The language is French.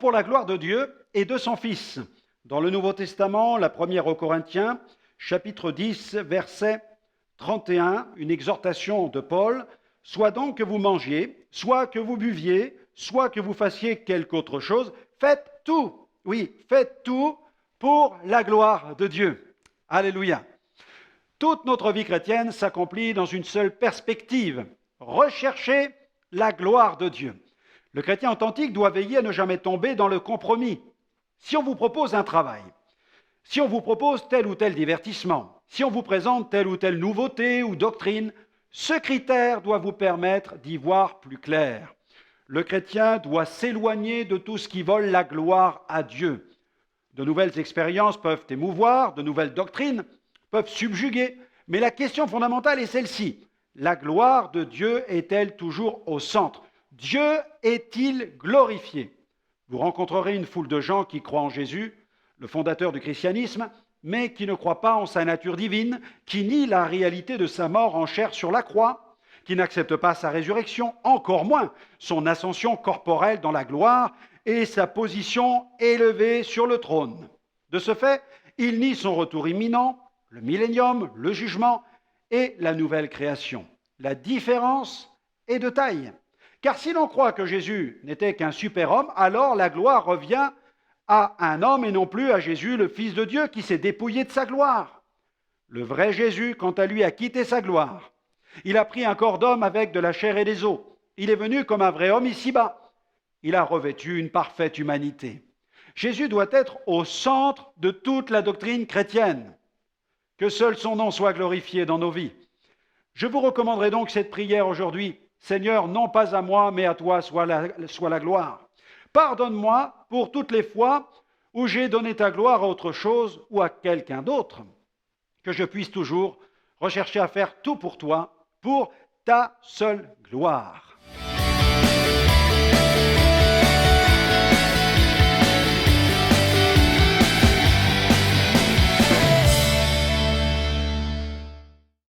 pour la gloire de Dieu et de son Fils. Dans le Nouveau Testament, la première aux Corinthiens, chapitre 10, verset 31, une exhortation de Paul. « Soit donc que vous mangiez, soit que vous buviez, soit que vous fassiez quelque autre chose, faites tout, oui, faites tout pour la gloire de Dieu. » Alléluia. Toute notre vie chrétienne s'accomplit dans une seule perspective, rechercher la gloire de Dieu. Le chrétien authentique doit veiller à ne jamais tomber dans le compromis. Si on vous propose un travail, si on vous propose tel ou tel divertissement, si on vous présente telle ou telle nouveauté ou doctrine, ce critère doit vous permettre d'y voir plus clair. Le chrétien doit s'éloigner de tout ce qui vole la gloire à Dieu. De nouvelles expériences peuvent émouvoir, de nouvelles doctrines peuvent subjuguer, mais la question fondamentale est celle-ci. La gloire de Dieu est-elle toujours au centre? Dieu est-il glorifié? Vous rencontrerez une foule de gens qui croient en Jésus, le fondateur du christianisme, mais qui ne croient pas en sa nature divine, qui nient la réalité de sa mort en chair sur la croix, qui n'acceptent pas sa résurrection, encore moins son ascension corporelle dans la gloire et sa position élevée sur le trône. De ce fait, ils nient son retour imminent, le millénium, le jugement et la nouvelle création. La différence est de taille. Car si l'on croit que Jésus n'était qu'un super-homme, alors la gloire revient à un homme et non plus à Jésus, le Fils de Dieu, qui s'est dépouillé de sa gloire. Le vrai Jésus, quant à lui, a quitté sa gloire. Il a pris un corps d'homme avec de la chair et des os. Il est venu comme un vrai homme ici-bas. Il a revêtu une parfaite humanité. Jésus doit être au centre de toute la doctrine chrétienne. Que seul son nom soit glorifié dans nos vies. Je vous recommanderai donc cette prière aujourd'hui. Seigneur, non pas à moi, mais à toi soit la gloire. Pardonne-moi pour toutes les fois où j'ai donné ta gloire à autre chose ou à quelqu'un d'autre. Que je puisse toujours rechercher à faire tout pour toi, pour ta seule gloire.